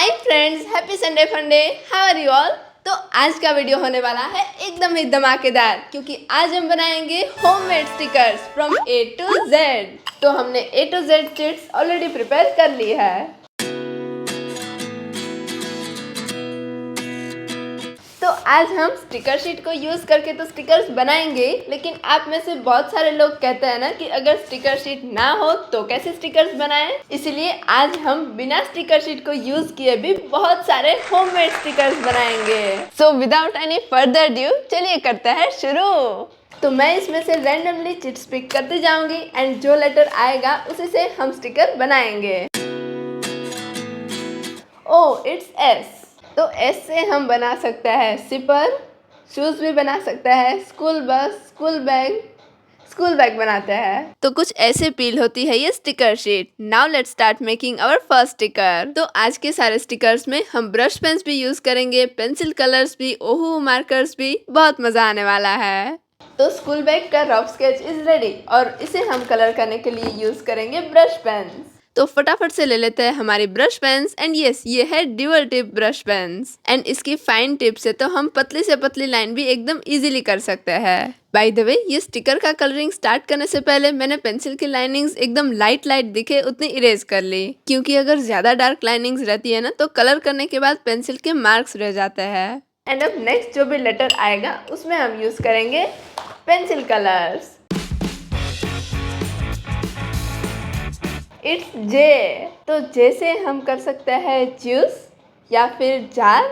Hi friends, happy Sunday funday. How are you all. तो आज का वीडियो होने वाला है एकदम ही धमाकेदार, क्योंकि आज हम बनाएंगे homemade stickers from A to Z. तो हमने A to Z chits already prepare कर ली है। तो आज हम स्टिकर शीट को यूज़ करके तो स्टिकर्स बनाएंगे, लेकिन आप में से बहुत सारे लोग कहते हैं ना कि अगर स्टिकर शीट ना हो तो कैसे स्टिकर्स बनाएं। इसीलिए आज हम बिना स्टिकर शीट को यूज़ किए भी बहुत सारे होममेड स्टिकर्स बनाएंगे। So without any further due चलिए करते हैं शुरू। तो मैं इसमें से रैंडमली चिट्स पिक करते जाऊंगी एंड जो लेटर आएगा उसी से हम स्टिकर बनाएंगे। ओह, इट्स एस। तो एस से हम बना सकता है सिपर, शूज़ भी बना सकता है, स्कूल बस, स्कूल बैग बनाते हैं। तो कुछ ऐसे फील होती है ये sticker sheet. Now let's start making our first sticker. तो आज के सारे स्टिकर्स में हम ब्रश पेन्स भी यूज करेंगे, पेंसिल कलर्स भी, ओहू मार्कर्स भी। बहुत मजा आने वाला है। तो स्कूल बैग का रफ स्केच इज रेडी और इसे हम कलर करने के लिए यूज करेंगे ब्रश पेन्स। तो फटाफट से ले लेते हैं हमारी ब्रश पेन्स एंड यस, ये है dual tip brush pens and इसकी फाइन टिप से तो हम पतली से पतली लाइन भी एकदम इजीली कर सकते हैं। बाय द वे, ये स्टिकर का कलरिंग स्टार्ट करने से पहले मैंने पेंसिल की लाइनिंग्स एकदम लाइट दिखे उतनी इरेज कर ली, क्योंकि अगर ज्यादा डार्क लाइनिंग्स रहती है ना तो कलर करने के बाद पेंसिल के मार्क्स रह जाते हैं। एंड अब नेक्स्ट जो भी लेटर आएगा उसमें हम यूज करेंगे पेंसिल कलर्स। इट्स जे। तो जे से हम कर सकते हैं जूस या फिर जार,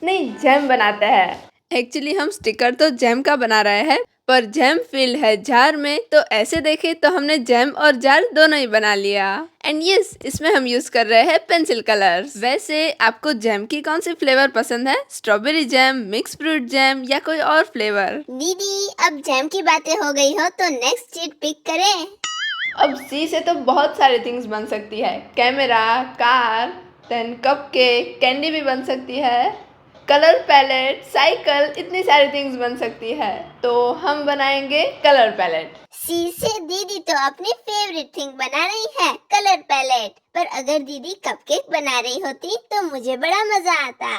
नहीं जैम बनाते हैं। एक्चुअली हम स्टिकर तो जैम का बना रहे हैं, पर जैम फील है जार में, तो ऐसे देखे तो हमने जैम और जार दोनों ही बना लिया। एंड यस, इसमें हम यूज कर रहे हैं पेंसिल कलर्स। वैसे आपको जैम की कौन सी फ्लेवर पसंद है? Strawberry jam, mix fruit jam या कोई और फ्लेवर? दीदी, अब जैम की बातें हो गई हो तो नेक्स्ट चीट पिक करें। अब सी से तो बहुत सारे थिंग्स बन सकती है। Camera, car, then cupcake, candy भी बन सकती है, कलर पैलेट, साइकिल, इतनी सारी थिंग्स बन सकती है। तो हम बनाएंगे कलर पैलेट। सी से दीदी तो अपनी फेवरेट थिंग बना रही है, कलर पैलेट। पर अगर दीदी कपकेक बना रही होती तो मुझे बड़ा मजा आता।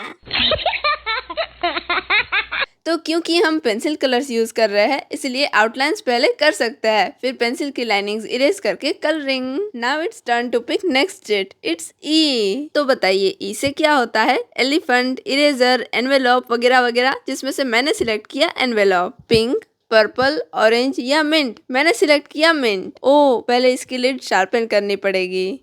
तो क्योंकि हम पेंसिल कलर्स यूज कर रहे हैं इसलिए आउटलाइंस पहले कर सकते हैं, फिर पेंसिल की लाइनिंग्स इरेज करके colouring. Now it's turn to pick next chit. It's E. तो बताइए ई से क्या होता है? एलिफेंट, इरेजर, एनवेलप वगैरह वगैरह, जिसमें से मैंने सिलेक्ट किया एनवेलप। पिंक, पर्पल, ऑरेंज या मिंट? मैंने सिलेक्ट किया मिंट। ओ, पहले इसकी लिड शार्पन करनी पड़ेगी।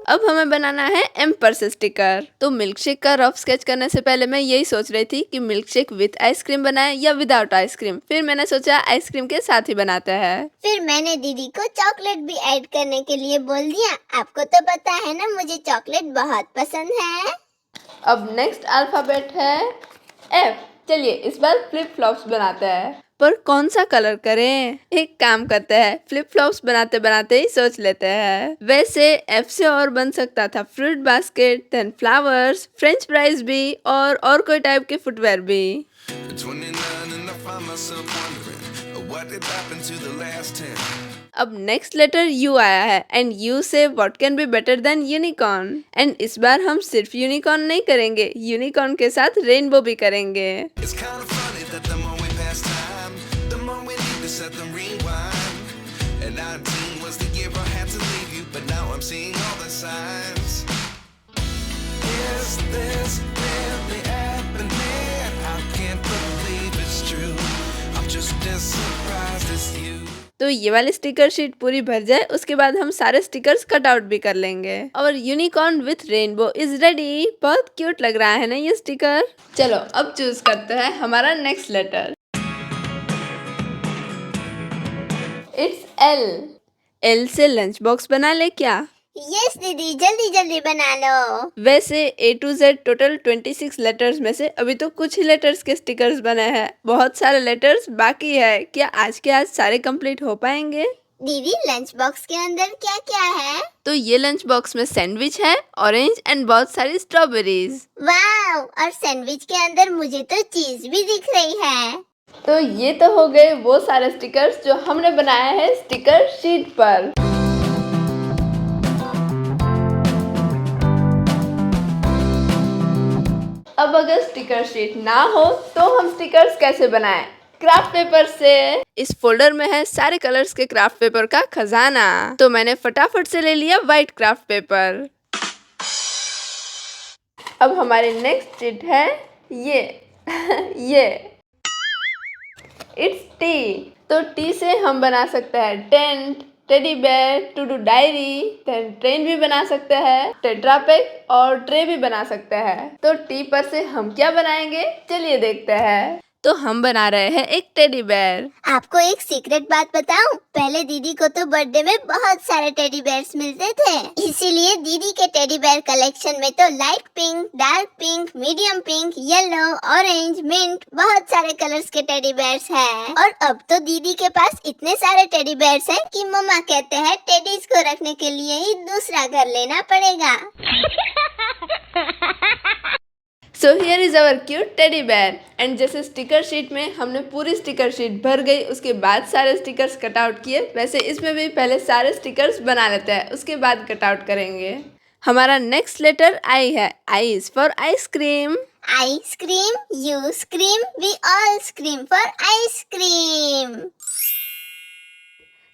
अब हमें बनाना है एम्पर से स्टिकर। तो मिल्क शेक का रफ स्केच करने से पहले मैं यही सोच रही थी कि मिल्क शेक विद आइसक्रीम बनाए या विदाउट आइसक्रीम। फिर मैंने सोचा आइसक्रीम के साथ ही बनाते हैं। फिर मैंने दीदी को चॉकलेट भी ऐड करने के लिए बोल दिया। आपको तो पता है ना, मुझे चॉकलेट बहुत पसंद है। अब नेक्स्ट अल्फाबेट है एफ। चलिए इस बार फ्लिप फ्लॉप्स बनाते हैं, पर कौन सा कलर करें? एक काम करते हैं, फ्लिप फ्लॉप्स बनाते बनाते ही सोच लेते हैं। वैसे एफ से और बन सकता था fruit basket, then flowers, French fries भी और कोई टाइप के फुटवेयर भी। अब नेक्स्ट लेटर यू आया है एंड यू से what can be better than unicorn. And इस बार हम सिर्फ यूनिकॉर्न नहीं करेंगे, यूनिकॉर्न के साथ रेनबो भी करेंगे। तो ये वाली स्टिकर शीट पूरी भर जाए उसके बाद हम सारे स्टिकर्स कट आउट भी कर लेंगे। और unicorn with rainbow is ready. बहुत क्यूट लग रहा है ना ये स्टिकर। चलो अब चूज करते हैं हमारा next letter. It's L. L से लंच बॉक्स बना ले क्या? यस दीदी, जल्दी जल्दी बना लो। वैसे ए टू जेड टोटल 26 लेटर्स में से अभी तो कुछ ही लेटर्स के स्टिकर्स बने हैं, बहुत सारे लेटर्स बाकी है। क्या आज के आज सारे कंप्लीट हो पाएंगे? दीदी लंच बॉक्स के अंदर क्या क्या है? तो ये लंच बॉक्स में सैंडविच है, ऑरेंज एंड बहुत सारी स्ट्रॉबेरीज। वाव! और सैंडविच के अंदर मुझे तो चीज भी दिख रही है। तो ये तो हो गए वो सारे स्टिकर्स जो हमने बनाया है स्टिकर शीट पर। अब अगर स्टिकर शीट ना हो तो हम स्टिकर्स कैसे बनाएं? क्राफ्ट पेपर से। इस फोल्डर में है सारे कलर्स के क्राफ्ट पेपर का खजाना। तो मैंने फटाफट से ले लिया व्हाइट क्राफ्ट पेपर। अब हमारी नेक्स्ट शीट है ये ये इट्स टी। तो टी से हम बना सकते हैं tent, teddy bear, to do diary, train भी बना सकते हैं, टेट्रा पैक और ट्रे भी बना सकते हैं। तो टी पर से हम क्या बनाएंगे, चलिए देखते हैं। तो हम बना रहे हैं एक टेडी बेयर। आपको एक सीक्रेट बात बताऊं? पहले दीदी को तो बर्थडे में बहुत सारे टेडी बेयर्स मिलते थे, इसीलिए दीदी के टेडी बेयर कलेक्शन में तो light pink, dark pink, medium pink, yellow, orange, mint बहुत सारे कलर्स के टेडी बेयर्स हैं। और अब तो दीदी के पास इतने सारे टेडी बेयर्स हैं कि मम्मा कहते हैं टेडीज को रखने के लिए ही दूसरा घर लेना पड़ेगा। So here is our cute teddy bear। And जैसे स्टिकर शीट में हमने पूरी स्टिकर शीट भर गई, उसके बाद सारे स्टिकर्स कट आउट किए, वैसे इसमें भी पहले सारे स्टिकर्स बना लेते हैं, उसके बाद कट आउट करेंगे। हमारा नेक्स्ट लेटर आई है। I is for ice cream. Ice cream, you scream, we all scream for ice cream.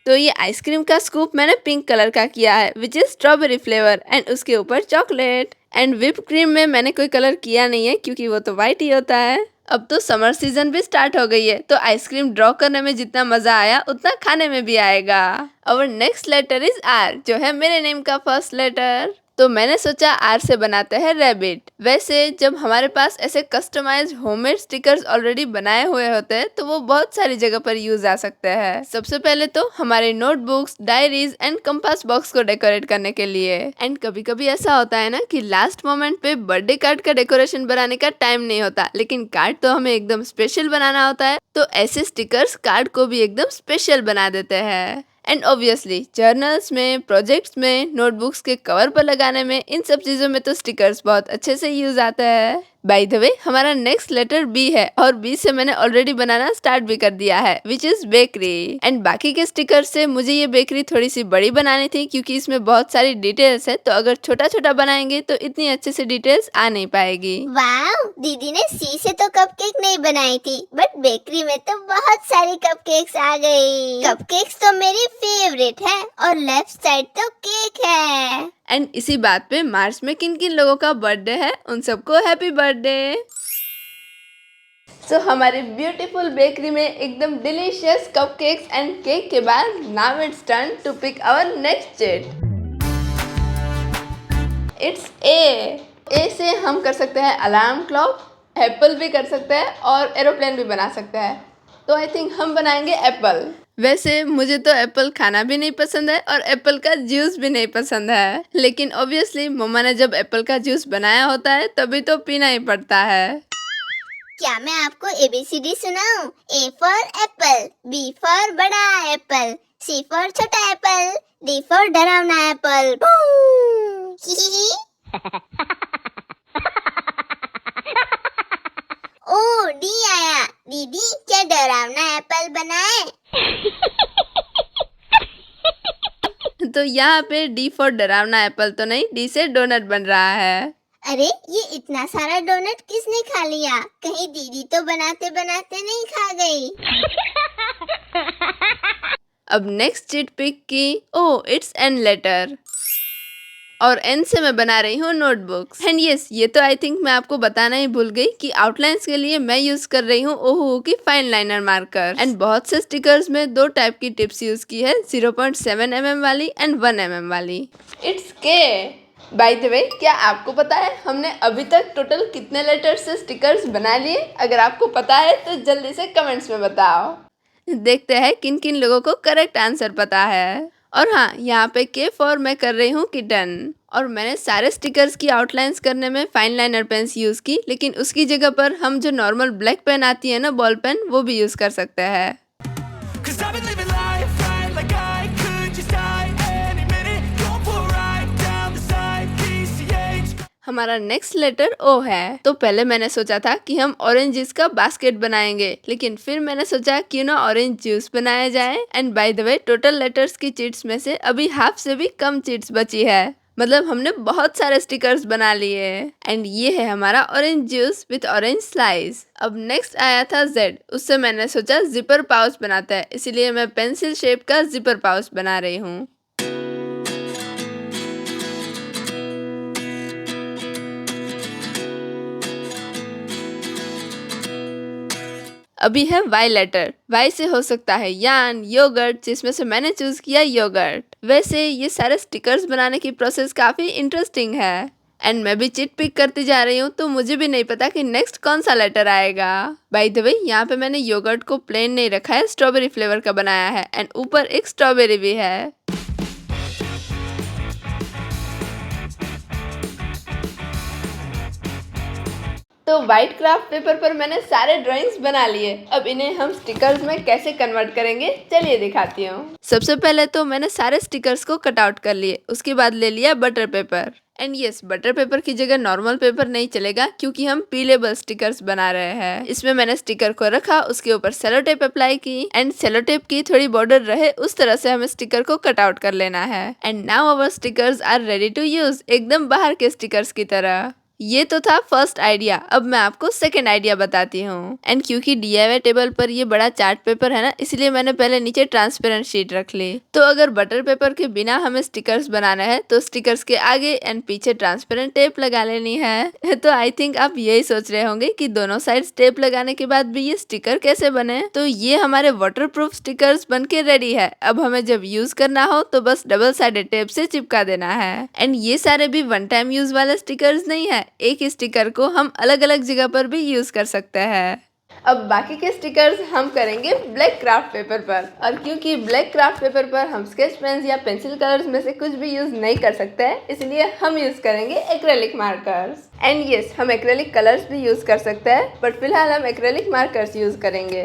तो ये आइसक्रीम का स्कूप मैंने पिंक कलर का किया है, which is strawberry flavour, and उसके ऊपर चॉकलेट। एंड व्हिप क्रीम में मैंने कोई कलर किया नहीं है क्योंकि वो तो वाइट ही होता है। अब तो समर सीजन भी स्टार्ट हो गई है, तो आइसक्रीम ड्रॉ करने में जितना मजा आया उतना खाने में भी आएगा। और नेक्स्ट लेटर इज आर, जो है मेरे नेम का फर्स्ट लेटर। तो मैंने सोचा आर से बनाते हैं रैबिट। वैसे जब हमारे पास ऐसे कस्टमाइज्ड होममेड स्टिकर्स ऑलरेडी बनाए हुए होते हैं तो वो बहुत सारी जगह पर यूज आ सकते हैं। सबसे पहले तो हमारे notebooks, diaries and compass box को डेकोरेट करने के लिए। एंड कभी कभी ऐसा होता है ना कि लास्ट मोमेंट पे बर्थडे कार्ड का डेकोरेशन बनाने का टाइम नहीं होता, लेकिन कार्ड तो हमें एकदम स्पेशल बनाना होता है, तो ऐसे स्टिकर्स कार्ड को भी एकदम स्पेशल बना देते हैं। एंड ऑब्वियसली जर्नल्स में, प्रोजेक्ट्स में, नोटबुक्स के कवर पर लगाने में, इन सब चीज़ों में तो स्टिकर्स बहुत अच्छे से यूज आता है। बाय द वे हमारा नेक्स्ट लेटर बी है, और बी से मैंने ऑलरेडी बनाना स्टार्ट भी कर दिया है, विच इज बेकरी। एंड बाकी के स्टिकर से मुझे ये बेकरी थोड़ी सी बड़ी बनानी थी क्योंकि इसमें बहुत सारी डिटेल्स है, तो अगर छोटा छोटा बनाएंगे तो इतनी अच्छे से डिटेल्स आ नहीं पाएगी। वाव! दीदी ने सी से तो कपकेक नहीं बनाई थी, बट बेकरी में तो बहुत सारी कपकेक्स आ गई। कपकेक्स तो मेरी फेवरेट है, और लेफ्ट साइड तो केक है। एंड इसी बात पे मार्च में किन किन लोगों का बर्थडे है, उन सबको हैप्पी बर्थडे। सो हमारी ब्यूटीफुल बेकरी में एकदम डिलीशियस कपकेक्स एंड केक के बाद now it's turn to pick our next sheet. It's A से हम कर सकते हैं अलार्म क्लॉक, एप्पल भी कर सकते हैं और एरोप्लेन भी बना सकते हैं। तो आई थिंक हम बनाएंगे एप्पल। वैसे मुझे तो एप्पल खाना भी नहीं पसंद है और एप्पल का जूस भी नहीं पसंद है, लेकिन ऑब्वियसली मम्मा ने जब एप्पल का जूस बनाया होता है तभी तो पीना ही पड़ता है। क्या मैं आपको ABCD सुनाऊं? A for Apple, B for बड़ा एप्पल, C फॉर छोटा एप्पल, D फॉर डरावना एप्पल। ओ डी आया। दीदी क्या डरावना एप्पल बनाए? तो यहाँ पे डी फॉर डरावना एप्पल तो नहीं, डी से डोनट बन रहा है। अरे ये इतना सारा डोनट किसने खा लिया? कहीं दीदी तो बनाते बनाते नहीं खा गई? अब नेक्स्ट चीट पिक की। ओ इट्स एन लेटर, और एन से मैं बना रही हूँ नोटबुक्स। एंड यस, ये तो आई थिंक मैं आपको बताना ही भूल गई कि आउटलाइंस के लिए मैं यूज कर रही हूँ ओहो की फाइन लाइनर मार्कर। एंड बहुत से स्टिकर्स में दो टाइप की टिप्स यूज की है, 0.7 mm वाली एंड 1 mm वाली। इट्स के। बाय द वे, क्या आपको पता है हमने अभी तक टोटल कितने लेटर से स्टिकर्स बना लिए? अगर आपको पता है तो जल्दी से कमेंट्स में बताओ। देखते हैं किन किन लोगों को करेक्ट आंसर पता है। और हाँ, यहाँ पे के फॉर मैं कर रही हूँ किटन। और मैंने सारे स्टिकर्स की आउटलाइंस करने में फाइन लाइनर पेन्स यूज़ की, लेकिन उसकी जगह पर हम जो नॉर्मल ब्लैक पेन आती है ना, बॉल पेन, वो भी यूज़ कर सकते हैं। हमारा नेक्स्ट लेटर ओ है। तो पहले मैंने सोचा था कि हम ऑरेंज का बास्केट बनाएंगे, लेकिन फिर मैंने सोचा क्यों ना ऑरेंज जूस बनाया जाए। And by the way total letters की चीट्स में से अभी हाफ से भी कम चीट्स बची है, मतलब हमने बहुत सारे स्टिकर्स बना लिए। एंड ये है हमारा orange juice with orange slice. अब नेक्स्ट आया था जेड। उससे मैंने सोचा जिपर पाउच बनाता है, इसीलिए मैं पेंसिल शेप का जिपर पाउच बना रही हूँ। अभी है वाई लेटर। वाई से हो सकता है यान, योगर्ट, जिसमें से मैंने चूज किया योगर्ट। वैसे ये सारे स्टिकर्स बनाने की प्रोसेस काफी इंटरेस्टिंग है। एंड मैं भी चिट पिक करती जा रही हूँ, तो मुझे भी नहीं पता कि नेक्स्ट कौन सा लेटर आएगा। बाय द वे यहाँ पे मैंने योगर्ट को प्लेन नहीं रखा है, स्ट्रॉबेरी फ्लेवर का बनाया है। एंड ऊपर एक स्ट्रॉबेरी भी है। तो व्हाइट क्राफ्ट पेपर पर मैंने सारे ड्राइंग्स बना लिए। अब इन्हें हम स्टिकर्स में कैसे कन्वर्ट करेंगे, चलिए दिखाती हूँ। सबसे पहले तो मैंने सारे स्टिकर्स को कट आउट कर लिए, उसके बाद ले लिया butter paper. And yes, butter paper की जगह नॉर्मल पेपर नहीं चलेगा, क्योंकि हम पीलेबल स्टिकर्स बना रहे हैं। इसमें मैंने स्टिकर को रखा, उसके ऊपर सेलो टेप अप्लाई की। एंड सेलो टेप की थोड़ी बॉर्डर रहे उस तरह से हमें स्टिकर को कट आउट कर लेना है। And now our stickers are ready to use, एकदम बाहर के स्टिकर्स की तरह। ये तो था फर्स्ट आइडिया। अब मैं आपको सेकंड आइडिया बताती हूँ। एंड क्योंकि DIY टेबल पर ये बड़ा चार्ट पेपर है ना, इसलिए मैंने पहले नीचे ट्रांसपेरेंट शीट रख ली। तो अगर बटर पेपर के बिना हमें स्टिकर्स बनाना है तो स्टिकर्स के आगे एंड पीछे ट्रांसपेरेंट टेप लगा लेनी है। तो आई थिंक आप यही सोच रहे होंगे कि दोनों साइड टेप लगाने के बाद भी ये स्टिकर कैसे बने। तो ये हमारे वाटरप्रूफ स्टिकर्स बन के रेडी है। अब हमें जब यूज करना हो तो बस डबल साइडेड टेप से चिपका देना है। एंड ये सारे भी वन टाइम यूज वाले स्टिकर्स नहीं है, एक ही स्टिकर को हम अलग अलग जगह पर भी यूज कर सकते हैं। अब बाकी के स्टिकर्स हम करेंगे ब्लैक क्राफ्ट पेपर पर। और क्योंकि ब्लैक क्राफ्ट पेपर पर हम स्केच पेन्स या पेंसिल कलर्स में से कुछ भी यूज नहीं कर सकते हैं, इसलिए हम यूज करेंगे एक्रेलिक मार्कर्स। एंड यस, हम एक्रेलिक कलर्स भी यूज कर सकते हैं, बट फिलहाल हम एक्रेलिक मार्कर्स यूज करेंगे।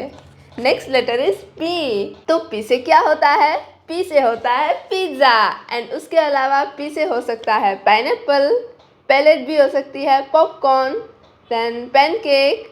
Next letter is P. तो पी से क्या होता है? पी से होता है पिज्जा। एंड उसके अलावा पी से हो सकता है पाइनएप्पल, पैलेट भी हो सकती है, पॉपकॉर्न, देन पैनकेक,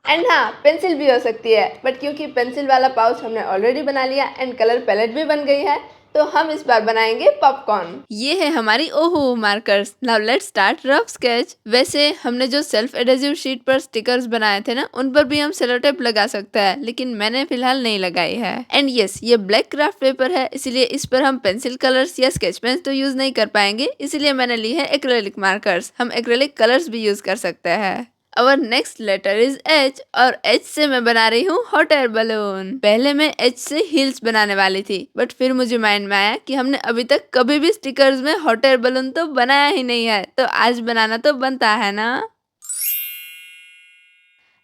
एंड हाँ, पेंसिल भी हो सकती है। बट क्योंकि पेंसिल वाला पाउच हमने ऑलरेडी बना लिया एंड कलर पैलेट भी बन गई है, तो हम इस बार बनाएंगे पॉपकॉर्न। ये है हमारी ओहो markers. Now let's start rough sketch. वैसे हमने जो सेल्फ एडेसिव शीट पर स्टिकर्स बनाए थे ना, उन पर भी हम सेलो टेप लगा सकते हैं, लेकिन मैंने फिलहाल नहीं लगाई है। एंड यस, ये ब्लैक क्राफ्ट पेपर है, इसलिए इस पर हम पेंसिल कलर्स या स्केच पेन्स तो यूज नहीं कर पाएंगे, इसलिए मैंने ली है एक्रेलिक मार्कर्स। हम एक्रेलिक कलर्स भी यूज कर सकते हैं। Our next letter is H और H से मैं बना रही हूँ हॉट एयर बलून। पहले मैं H से हील्स बनाने वाली थी, बट फिर मुझे माइंड में आया कि हमने अभी तक कभी भी स्टिकर्स में हॉट एयर बलून तो बनाया ही नहीं है, तो आज बनाना तो बनता है ना।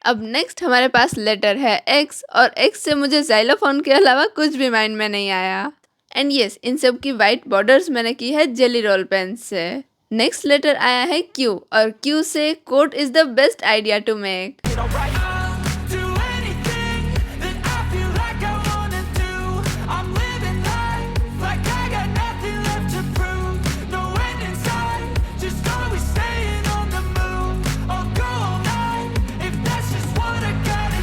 अब नेक्स्ट हमारे पास लेटर है X और X से मुझे जाइलोफोन के अलावा कुछ भी माइंड में नहीं आया। एंड यस, इन सब की वाइट बॉर्डर्स मैंने की है जेली रोल पेन से। नेक्स्ट लेटर आया है Q और Q से quote is the best idea to make.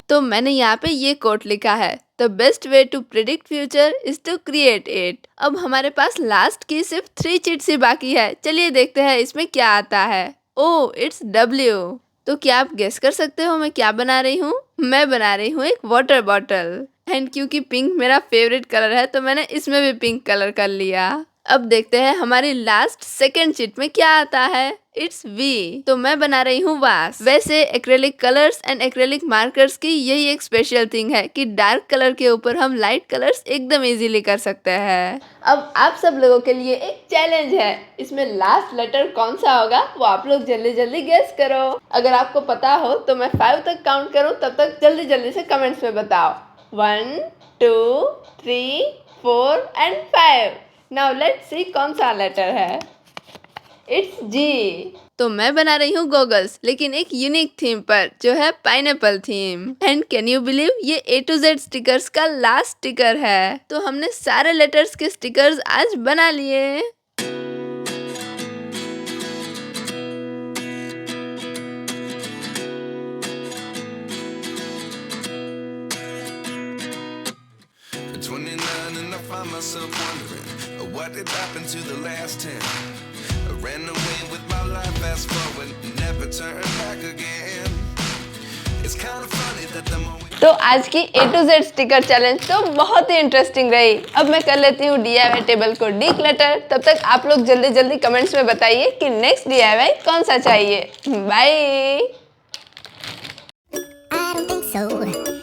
तो मैंने यहाँ पे ये कोट लिखा है, the best way to predict future is to create it. अब हमारे पास लास्ट की सिर्फ 3 चीट्स ही बाकी है। चलिए देखते हैं इसमें क्या आता है। ओ, इट्स W। तो क्या आप गेस कर सकते हो मैं क्या बना रही हूँ? मैं बना रही हूँ एक वाटर बॉटल। एंड क्योंकि पिंक मेरा फेवरेट कलर है, तो मैंने इसमें भी पिंक कलर कर लिया। अब देखते हैं हमारी लास्ट सेकंड चिट में क्या आता है। It's V। तो मैं बना रही हूँ वास। वैसे acrylic colours and acrylic markers की यही एक स्पेशल थिंग है कि डार्क कलर के ऊपर हम लाइट कलर्स एकदम इजीली कर सकते हैं। अब आप सब लोगों के लिए एक चैलेंज है, इसमें लास्ट लेटर कौन सा होगा वो आप लोग जल्दी जल्दी गेस करो। अगर आपको पता हो तो मैं 5 तक काउंट करूँ, तब तक जल्दी जल्दी से कमेंट्स में बताओ। 1 2 3 4 एंड 5। नाउ लेट्स सी कौन सा लेटर है। It's G। तो मैं बना रही हूँ गॉगल्स, लेकिन एक यूनिक थीम पर, जो है pineapple theme. And can you believe, ये A to Z स्टिकर्स का लास्ट स्टिकर है। तो हमने सारे लेटर्स के स्टिकर्स आज बना लिए। myself wondering what did happen to the last 10. I ran away with my life, fast forward, never turn back again. It's kind of funny that the more तो आज की A to Z sticker challenge तो बहुत ही interesting रही। अब मैं कर लेती हूँ DIY टेबल को डीक्लटर। तब तक आप लोग जल्दी जल्दी कमेंट्स में बताइए कि नेक्स्ट DIY कौन सा चाहिए। Bye. I don't think so.